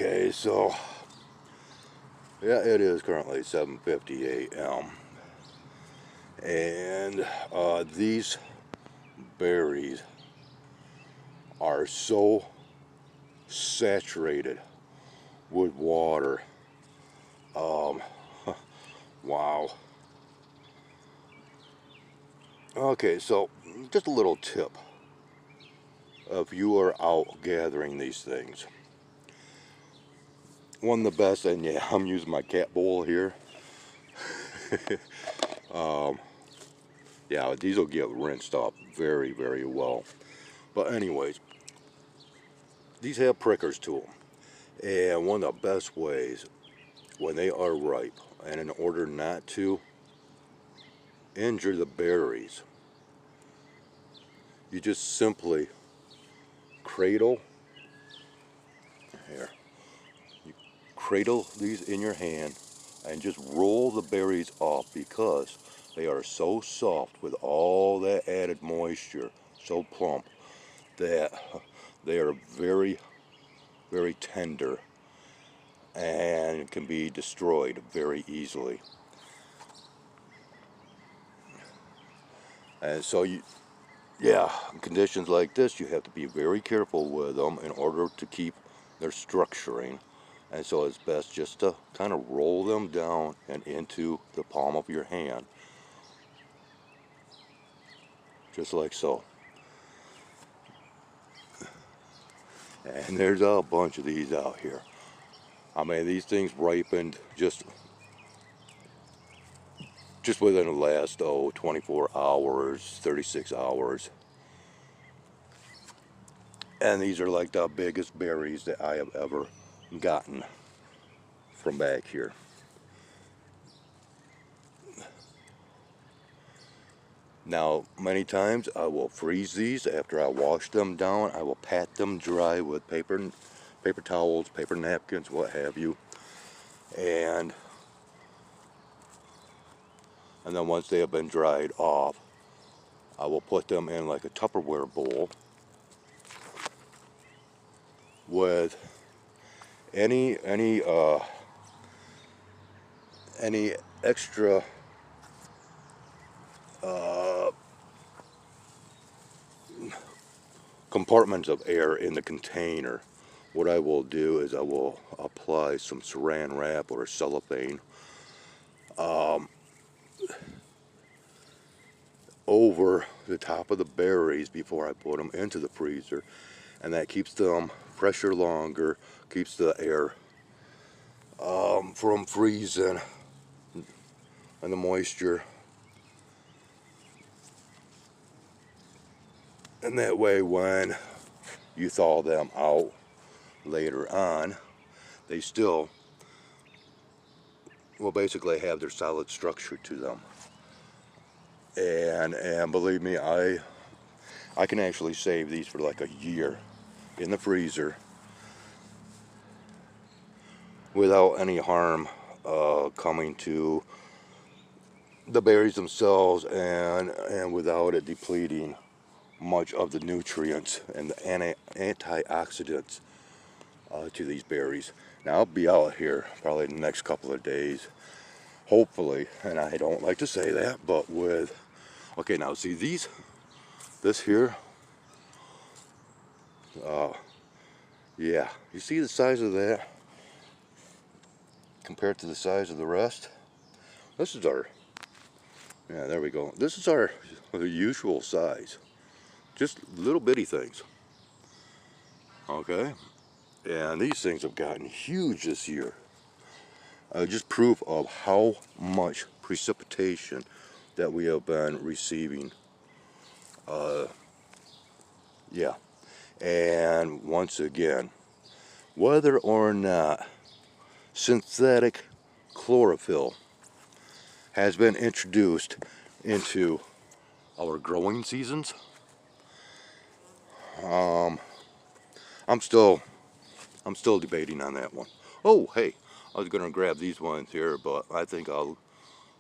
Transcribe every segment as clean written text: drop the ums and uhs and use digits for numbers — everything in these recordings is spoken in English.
Okay, so yeah, it is currently 7:50 a.m. and these berries are so saturated with water. Um, wow. Okay, so just a little tip. If you are out gathering these things, one of the best, and yeah, I'm using my cat bowl here. um, yeah, these will get rinsed up very, very well. But anyways, these have prickers to them. And one of the best ways when they are ripe, and in order not to injure the berries, you just simply cradle, here, you cradle these in your hand and just roll the berries up because they are so soft with all that added moisture, so plump, that they are very, very tender and can be destroyed very easily. And so yeah, in conditions like this, you have to be very careful with them in order to keep their structuring. And so it's best just to kind of roll them down and into the palm of your hand. Just like so. And there's a bunch of these out here. I mean, these things ripened just within the last, 24 hours, 36 hours. And these are like the biggest berries that I have ever gotten from back here. Now, many times I will freeze these after I wash them down. I will pat them dry with paper towels, paper napkins, what have you. And then once they have been dried off, I will put them in like a Tupperware bowl with any extra compartments of air in the container. What I will do is I will apply some saran wrap or cellophane over the top of the berries before I put them into the freezer, and that keeps them fresher longer, keeps the air from freezing and the moisture, and that way when you thaw them out later on, they still will basically have their solid structure to them. And believe me, I can actually save these for like a year in the freezer without any harm coming to the berries themselves, and without it depleting much of the nutrients and the antioxidants to these berries. Now I'll be out here probably the next couple of days, hopefully, and I don't like to say that, but okay, now see this here, yeah, you see the size of that compared to the size of the rest? This is our, yeah, there we go. This is our usual size. Just little bitty things. Okay? And these things have gotten huge this year. Just proof of how much precipitation that we have been receiving. Yeah. And once again, whether or not synthetic chlorophyll has been introduced into our growing seasons, I'm still debating on that one. Oh, hey, I was going to grab these ones here, but I think I'll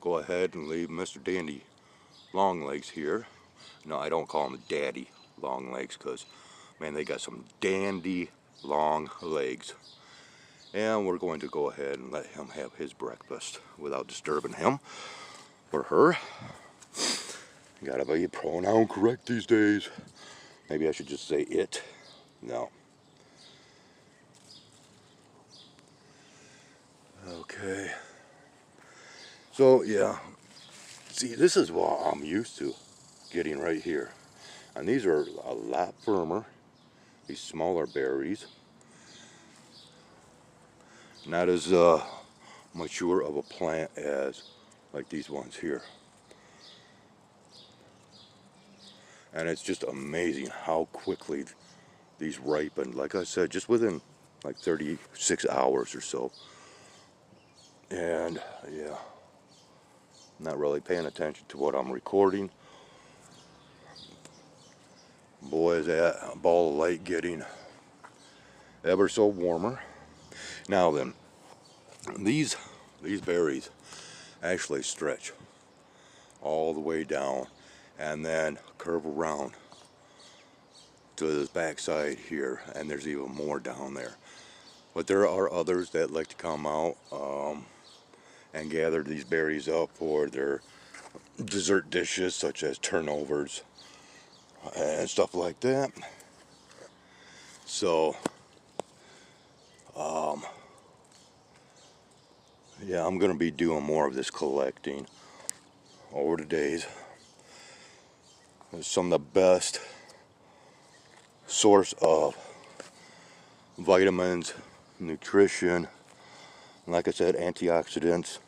go ahead and leave Mr. Dandy Longlegs here. No, I don't call him Daddy Longlegs because, man, they got some dandy long legs. And we're going to go ahead and let him have his breakfast without disturbing him or her. Gotta be pronoun correct these days. Maybe I should just say it. No. Okay. So yeah, see, this is what I'm used to getting right here. And these are a lot firmer. These smaller berries. Not as mature of a plant as like these ones here. And it's just amazing how quickly these ripen. Like I said, just within like 36 hours or so. And yeah, not really paying attention to what I'm recording. Boy, is that ball of light getting ever so warmer. Now then, these berries actually stretch all the way down and then curve around to this backside here, and there's even more down there. But there are others that like to come out and gather these berries up for their dessert dishes, such as turnovers and stuff like that. So yeah, I'm gonna be doing more of this collecting over the days. It's some of the best source of vitamins, nutrition, and like I said, antioxidants.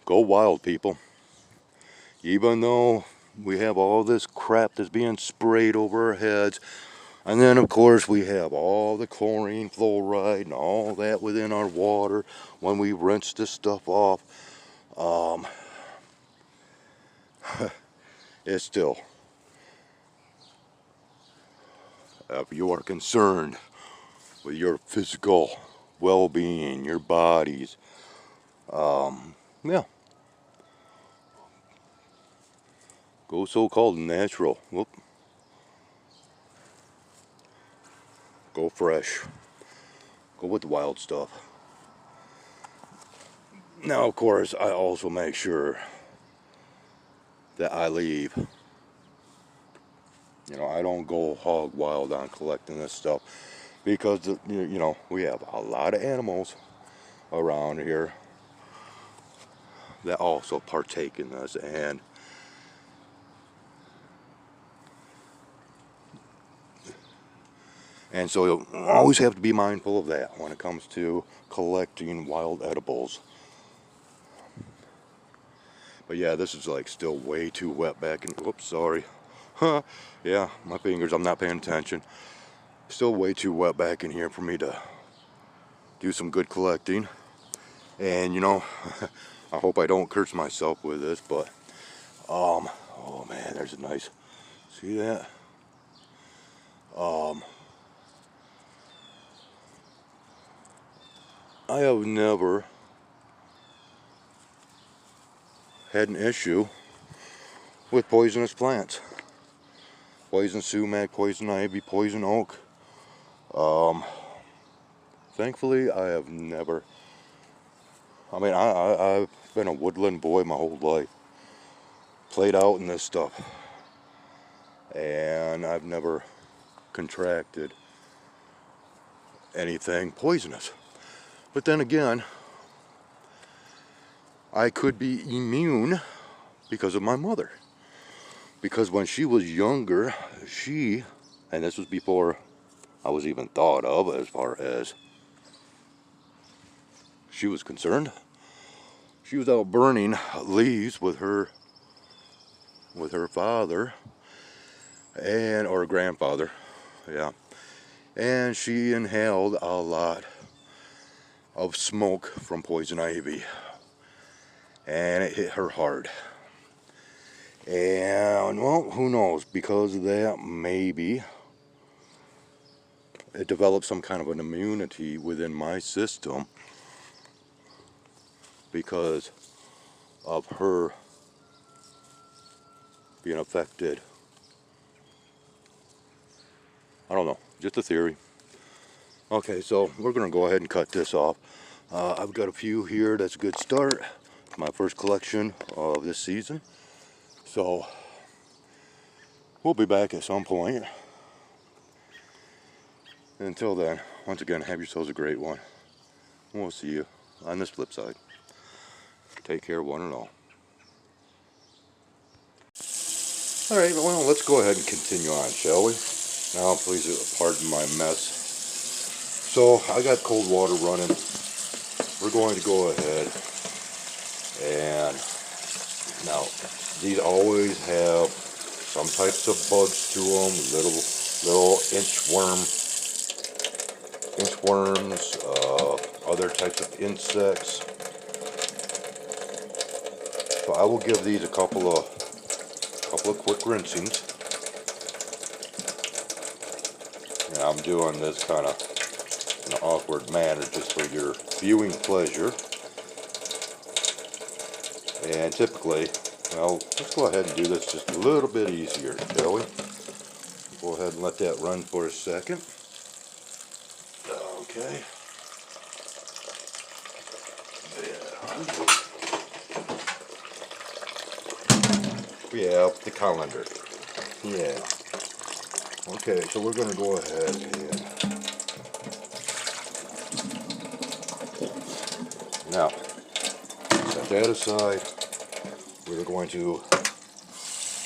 Go wild, people. Even though we have all this crap that's being sprayed over our heads, and then of course we have all the chlorine, fluoride, and all that within our water when we rinse this stuff off. It's still, if you are concerned with your physical well-being, your bodies, yeah, go so-called natural. Whoop. Go fresh. Go with the wild stuff. Now, of course, I also make sure that I leave. You know, I don't go hog wild on collecting this stuff because, you know, we have a lot of animals around here that also partake in this, and so you always have to be mindful of that when it comes to collecting wild edibles. But yeah, this is like still way too wet back in, whoops, sorry. Huh, yeah, my fingers, I'm not paying attention. Still way too wet back in here for me to do some good collecting. And you know, I hope I don't curse myself with this, but oh man, there's a nice, see that? I have never had an issue with poisonous plants. Poison sumac, poison ivy, poison oak. Thankfully, I have never, I mean, I've been a woodland boy my whole life. Played out in this stuff. And I've never contracted anything poisonous. But then again, I could be immune because of my mother. Because when she was younger, and this was before I was even thought of as far as she was concerned, she was out burning leaves with her father or grandfather, yeah. And she inhaled a lot of smoke from poison ivy, and it hit her hard. And well, who knows, because of that, maybe it developed some kind of an immunity within my system because of her being affected. I don't know, just a theory. Okay, so we're going to go ahead and cut this off. I've got a few here. That's a good start. My first collection of this season. So we'll be back at some point. Until then, once again, have yourselves a great one. We'll see you on this flip side. Take care, one and all. Alright, well, let's go ahead and continue on, shall we? Now, please pardon my mess. So, I got cold water running. We're going to go ahead and now, these always have some types of bugs to them, little inchworms, other types of insects. So I will give these a couple of quick rinsings. And I'm doing this kind of in an awkward manner just for your viewing pleasure. And typically, well, let's go ahead and do this just a little bit easier, shall we? Go ahead and let that run for a second. Okay. Yeah, the colander. Yeah. Okay, so we're going to go ahead and now set that aside. We're going to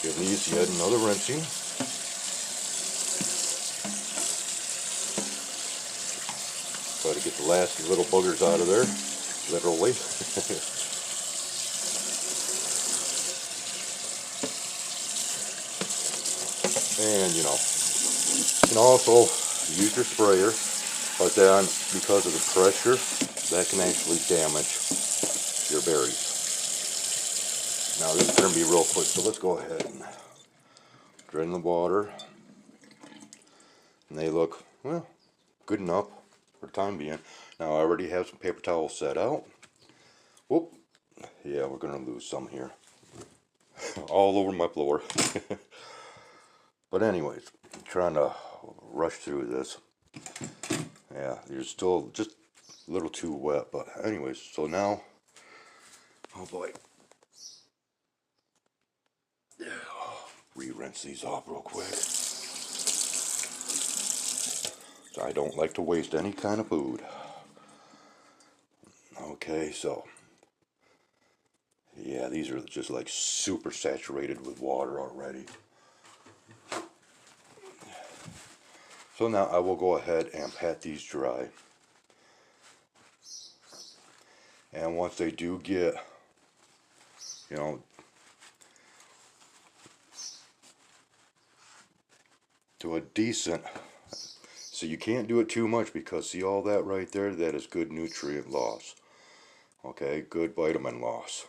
give these yet another rinsing. Try to get the last little boogers out of there, literally. And you can also use your sprayer, but then because of the pressure, that can actually damage your berries. Now this is going to be real quick, so let's go ahead and drain the water. And they look, well, good enough for the time being. Now I already have some paper towels set out. Whoop, yeah, we're going to lose some here. All over my floor. But anyways, I'm trying to rush through this. Yeah, you're still just a little too wet, but anyways, so now, oh boy. Yeah, re-rinse these off real quick. So I don't like to waste any kind of food. Okay, so yeah, these are just like super saturated with water already. So now I will go ahead and pat these dry. And once they do get, to a decent, so you can't do it too much because see all that right there, that is good nutrient loss. Okay, good vitamin loss.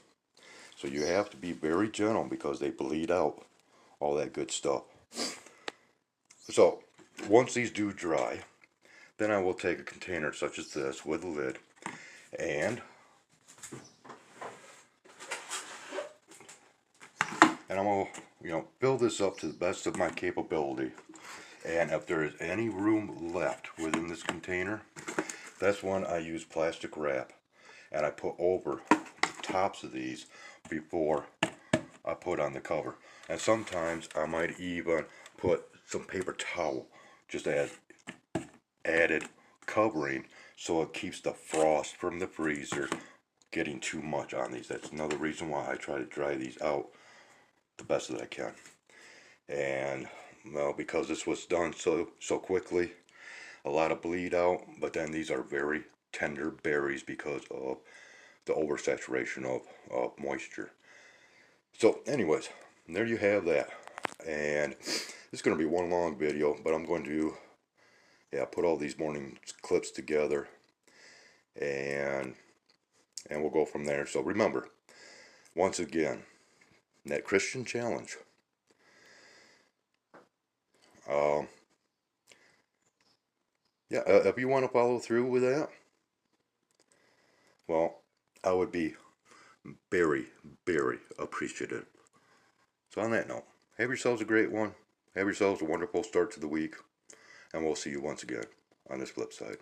So you have to be very gentle because they bleed out all that good stuff. So once these do dry, then I will take a container such as this with a lid and I'm going to, fill this up to the best of my capability. And if there is any room left within this container, that's when I use plastic wrap. And I put over the tops of these before I put on the cover. And sometimes I might even put some paper towel just as added covering so it keeps the frost from the freezer getting too much on these. That's another reason why I try to dry these out the best that I can. And well, because this was done so quickly, a lot of bleed out, but then these are very tender berries because of the oversaturation of moisture. So anyways, there you have that. And this is going to be one long video, but I'm going to put all these morning clips together and we'll go from there. So remember, once again, that Christian challenge. If you want to follow through with that, well, I would be very, very appreciative. So on that note, have yourselves a great one. Have yourselves a wonderful start to the week. And we'll see you once again on this flip side.